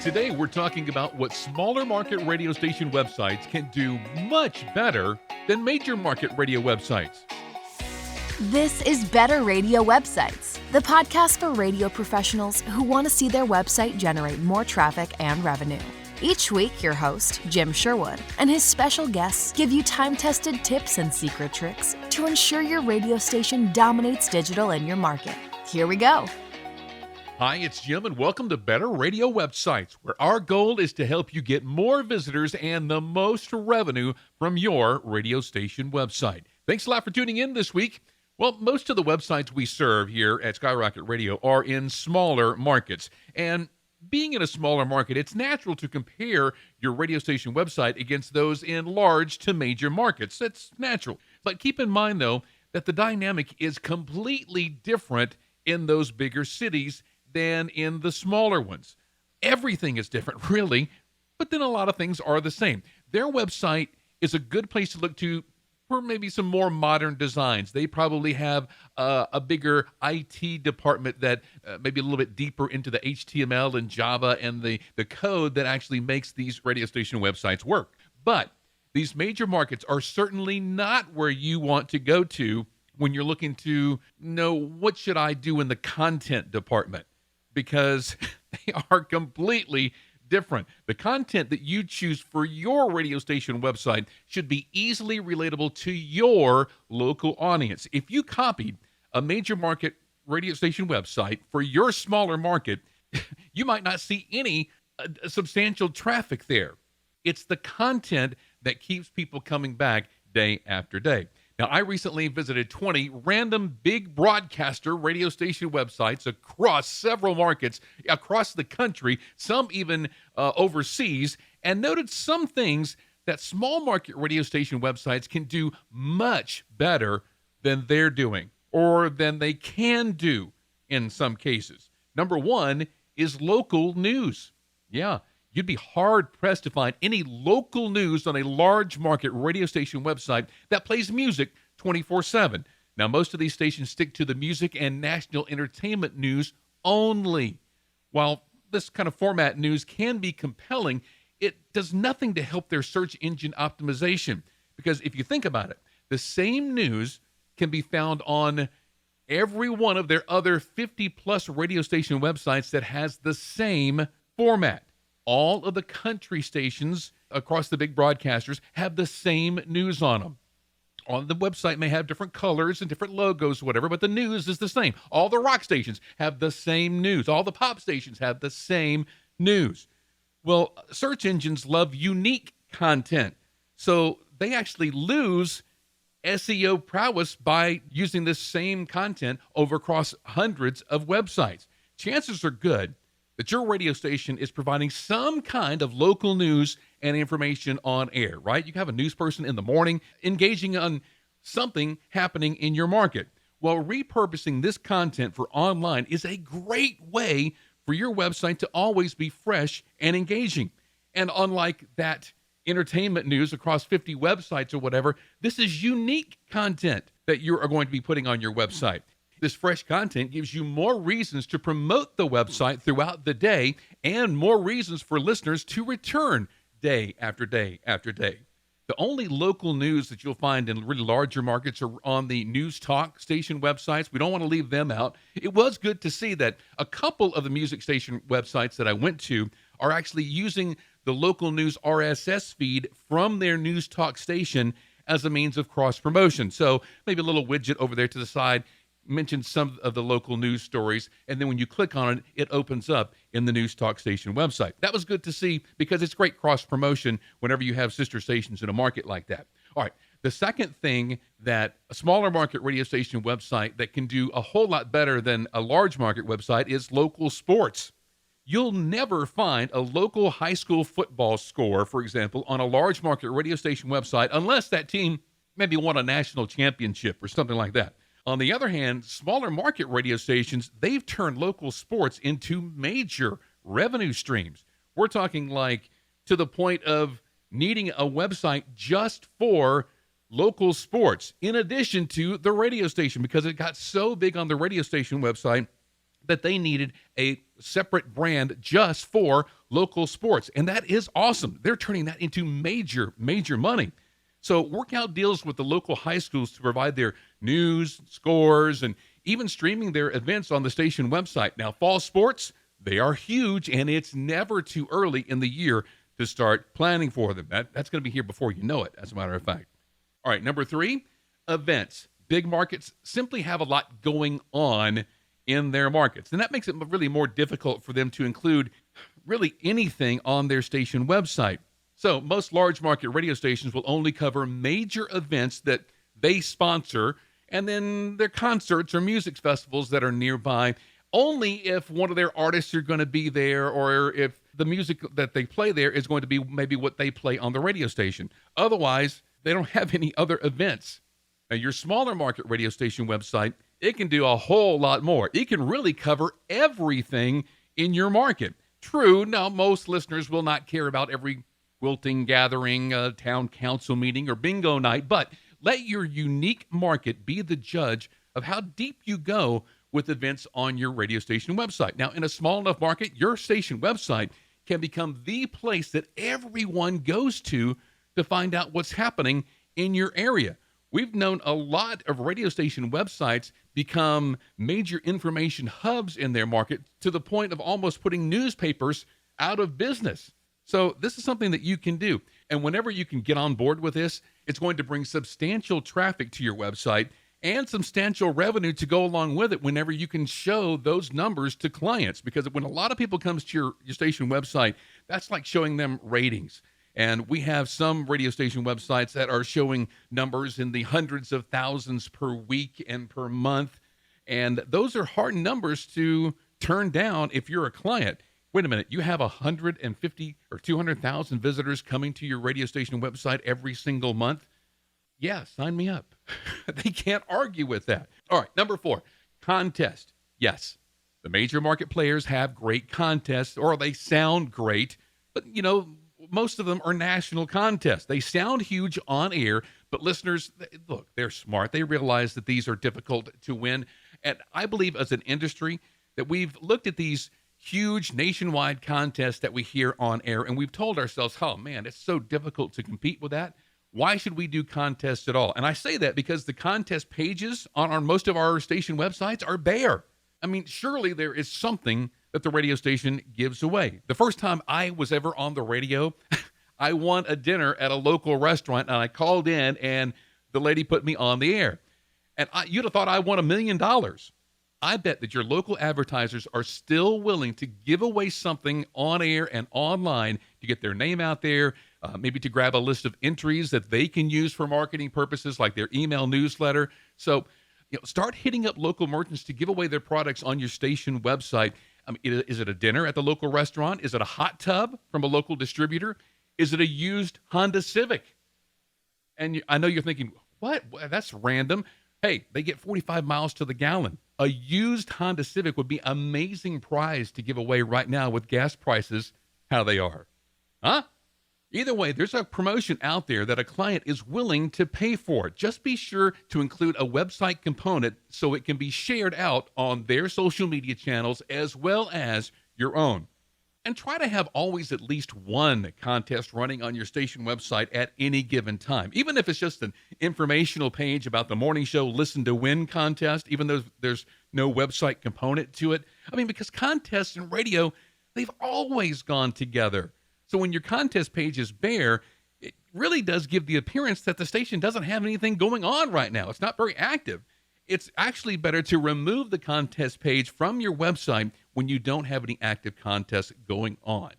Today, we're talking about what smaller market radio station websites can do much better than major market radio websites. This is Better Radio Websites, the podcast for radio professionals who want to see their website generate more traffic and revenue. Each week, your host, Jim Sherwood, and his special guests give you time-tested tips and secret tricks to ensure your radio station dominates digital in your market. Here we go. Hi, it's Jim, and welcome to Better Radio Websites, where our goal is to help you get more visitors and the most revenue from your radio station website. Thanks a lot for tuning in this week. Well, most of the websites we serve here at Skyrocket Radio are in smaller markets, and being in a smaller market, it's natural to compare your radio station website against those in large to major markets. That's natural. But keep in mind, though, that the dynamic is completely different in those bigger cities than in the smaller ones. Everything is different, really, but then a lot of things are the same. Their website is a good place to look to for maybe some more modern designs. They probably have a bigger IT department that maybe a little bit deeper into the HTML and Java and the code that actually makes these radio station websites work. But these major markets are certainly not where you want to go to when you're looking to know what should I do in the content department, because they are completely different. The content that you choose for your radio station website should be easily relatable to your local audience. If you copied a major market radio station website for your smaller market, you might not see any substantial traffic there. It's the content that keeps people coming back day after day. Now, I recently visited 20 random big broadcaster radio station websites across several markets, across the country, some even overseas, and noted some things that small market radio station websites can do much better than they're doing, or than they can do in some cases. Number one is local news. Yeah. You'd be hard-pressed to find any local news on a large market radio station website that plays music 24/7. Now, most of these stations stick to the music and national entertainment news only. While this kind of format news can be compelling, it does nothing to help their search engine optimization. Because if you think about it, the same news can be found on every one of their other 50-plus radio station websites that has the same format. All of the country stations across the big broadcasters have the same news on them. On the website may have different colors and different logos, whatever, but the news is the same. All the rock stations have the same news. All the pop stations have the same news. Well, search engines love unique content, so they actually lose SEO prowess by using this same content over across hundreds of websites. Chances are good that your radio station is providing some kind of local news and information on air, right? You have a news person in the morning engaging on something happening in your market. Well, repurposing this content for online is a great way for your website to always be fresh and engaging. And unlike that entertainment news across 50 websites or whatever, this is unique content that you are going to be putting on your website. This fresh content gives you more reasons to promote the website throughout the day and more reasons for listeners to return day after day after day. The only local news that you'll find in really larger markets are on the news talk station websites. We don't want to leave them out. It was good to see that a couple of the music station websites that I went to are actually using the local news RSS feed from their news talk station as a means of cross promotion. So maybe a little widget over there to the side mentions some of the local news stories, and then when you click on it, it opens up in the News Talk Station website. That was good to see because it's great cross-promotion whenever you have sister stations in a market like that. All right, the second thing that a smaller market radio station website that can do a whole lot better than a large market website is local sports. You'll never find a local high school football score, for example, on a large market radio station website unless that team maybe won a national championship or something like that. On the other hand, smaller market radio stations, they've turned local sports into major revenue streams. We're talking like to the point of needing a website just for local sports, in addition to the radio station, because it got so big on the radio station website that they needed a separate brand just for local sports. And that is awesome. They're turning that into major, major money. So work out deals with the local high schools to provide their news, scores, and even streaming their events on the station website. Now, fall sports, they are huge, and it's never too early in the year to start planning for them. That's going to be here before you know it, as a matter of fact. All right, number 3, events. Big markets simply have a lot going on in their markets, and that makes it really more difficult for them to include really anything on their station website. So most large market radio stations will only cover major events that they sponsor, and then their concerts or music festivals that are nearby, only if one of their artists are going to be there, or if the music that they play there is going to be maybe what they play on the radio station. Otherwise, they don't have any other events. Now, your smaller market radio station website, it can do a whole lot more. It can really cover everything in your market. True, now most listeners will not care about every quilting gathering, town council meeting, or bingo night, but let your unique market be the judge of how deep you go with events on your radio station website. Now, in a small enough market, your station website can become the place that everyone goes to find out what's happening in your area. We've known a lot of radio station websites become major information hubs in their market, to the point of almost putting newspapers out of business. So this is something that you can do. And whenever you can get on board with this, it's going to bring substantial traffic to your website and substantial revenue to go along with it whenever you can show those numbers to clients. Because when a lot of people comes to your station website, that's like showing them ratings. And we have some radio station websites that are showing numbers in the hundreds of thousands per week and per month. And those are hard numbers to turn down if you're a client. Wait a minute, you have 150 or 200,000 visitors coming to your radio station website every single month? Yeah, sign me up. They can't argue with that. All right, number 4, contest. Yes, the major market players have great contests, or they sound great, but most of them are national contests. They sound huge on air, but listeners, look, they're smart. They realize that these are difficult to win. And I believe as an industry that we've looked at these huge nationwide contests that we hear on air, and we've told ourselves, oh man, it's so difficult to compete with that. Why should we do contests at all? And I say that because the contest pages on most of our station websites are bare. I mean, surely there is something that the radio station gives away. The first time I was ever on the radio, I won a dinner at a local restaurant, and I called in, and the lady put me on the air. And you'd have thought I won $1 million. I bet that your local advertisers are still willing to give away something on air and online to get their name out there, maybe to grab a list of entries that they can use for marketing purposes, like their email newsletter. So, start hitting up local merchants to give away their products on your station website. I mean, is it a dinner at the local restaurant? Is it a hot tub from a local distributor? Is it a used Honda Civic? And I know you're thinking, what? That's random. Hey, they get 45 miles to the gallon. A used Honda Civic would be an amazing prize to give away right now with gas prices how they are. Huh? Either way, there's a promotion out there that a client is willing to pay for. Just be sure to include a website component so it can be shared out on their social media channels as well as your own. And try to have always at least one contest running on your station website at any given time. Even if it's just an informational page about the morning show Listen to Win contest, even though there's no website component to it. I mean, because contests and radio, they've always gone together. So when your contest page is bare, it really does give the appearance that the station doesn't have anything going on right now. It's not very active. It's actually better to remove the contest page from your website when you don't have any active contests going on.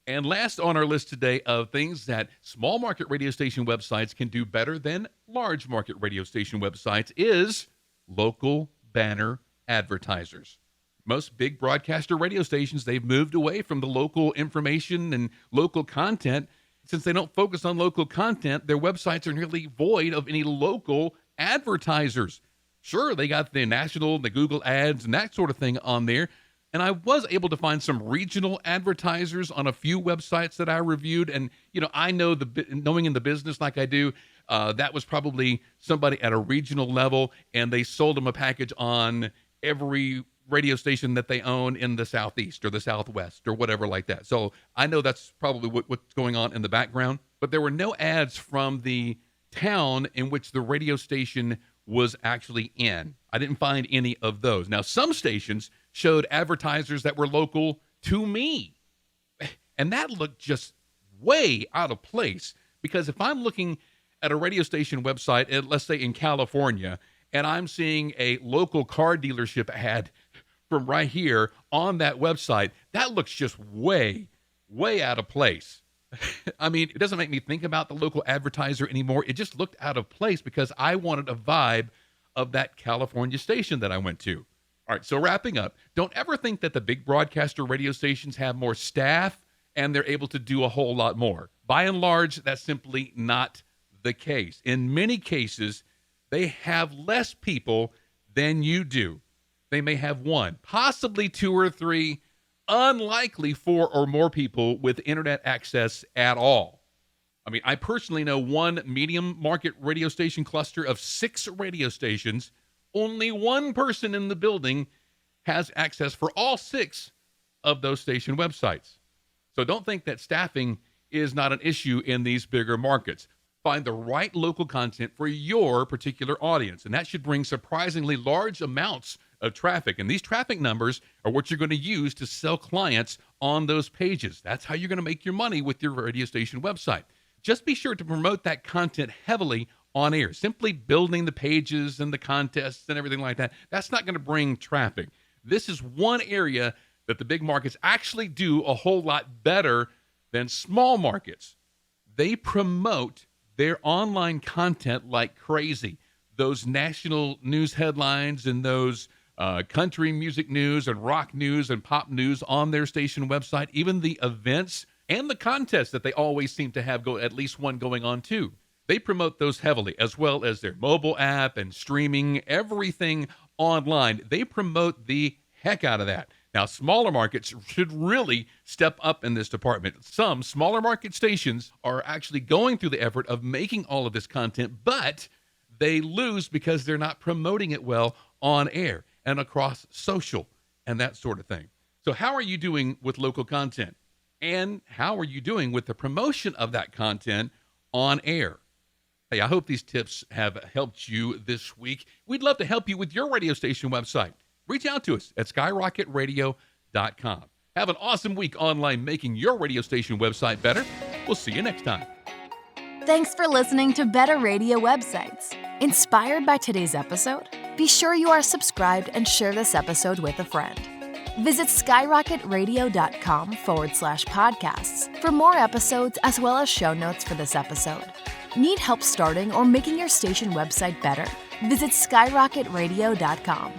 And last on our list today of things that small market radio station websites can do better than large market radio station websites is local banner advertisers. Most big broadcaster radio stations, they've moved away from the local information and local content. Since they don't focus on local content, their websites are nearly void of any local advertisers. Sure, they got the national, the Google ads and that sort of thing on there. And I was able to find some regional advertisers on a few websites that I reviewed. And, I know knowing in the business like I do, that was probably somebody at a regional level, and they sold them a package on every radio station that they own in the Southeast or the Southwest or whatever like that. So I know that's probably what's going on in the background, but there were no ads from the town in which the radio station was actually in. I didn't find any of those. Now, some stations showed advertisers that were local to me, and that looked just way out of place, because if I'm looking at a radio station website, let's say in California, and I'm seeing a local car dealership ad from right here on that website, that looks just way, way out of place. I mean, it doesn't make me think about the local advertiser anymore. It just looked out of place because I wanted a vibe of that California station that I went to. All right, so wrapping up, don't ever think that the big broadcaster radio stations have more staff and they're able to do a whole lot more. By and large, that's simply not the case. In many cases, they have less people than you do. They may have one, possibly two or three, unlikely four or more people with internet access at all. I mean, I personally know one medium market radio station cluster of 6 radio stations. Only one person in the building has access for all 6 of those station websites. So don't think that staffing is not an issue in these bigger markets. Find the right local content for your particular audience, and that should bring surprisingly large amounts of traffic. And these traffic numbers are what you're going to use to sell clients on those pages. That's how you're going to make your money with your radio station website. Just be sure to promote that content heavily on air. Simply building the pages and the contests and everything like that, that's not going to bring traffic. This is one area that the big markets actually do a whole lot better than small markets. They promote their online content like crazy. Those national news headlines and those country music news and rock news and pop news on their station website, even the events and the contests that they always seem to have at least one going on too. They promote those heavily, as well as their mobile app and streaming, everything online. They promote the heck out of that. Now, smaller markets should really step up in this department. Some smaller market stations are actually going through the effort of making all of this content, but they lose because they're not promoting it well on air and across social and that sort of thing. So how are you doing with local content? And how are you doing with the promotion of that content on air? Hey, I hope these tips have helped you this week. We'd love to help you with your radio station website. Reach out to us at skyrocketradio.com. Have an awesome week online making your radio station website better. We'll see you next time. Thanks for listening to Better Radio Websites. Inspired by today's episode? Be sure you are subscribed and share this episode with a friend. Visit skyrocketradio.com/podcasts for more episodes as well as show notes for this episode. Need help starting or making your station website better? Visit skyrocketradio.com.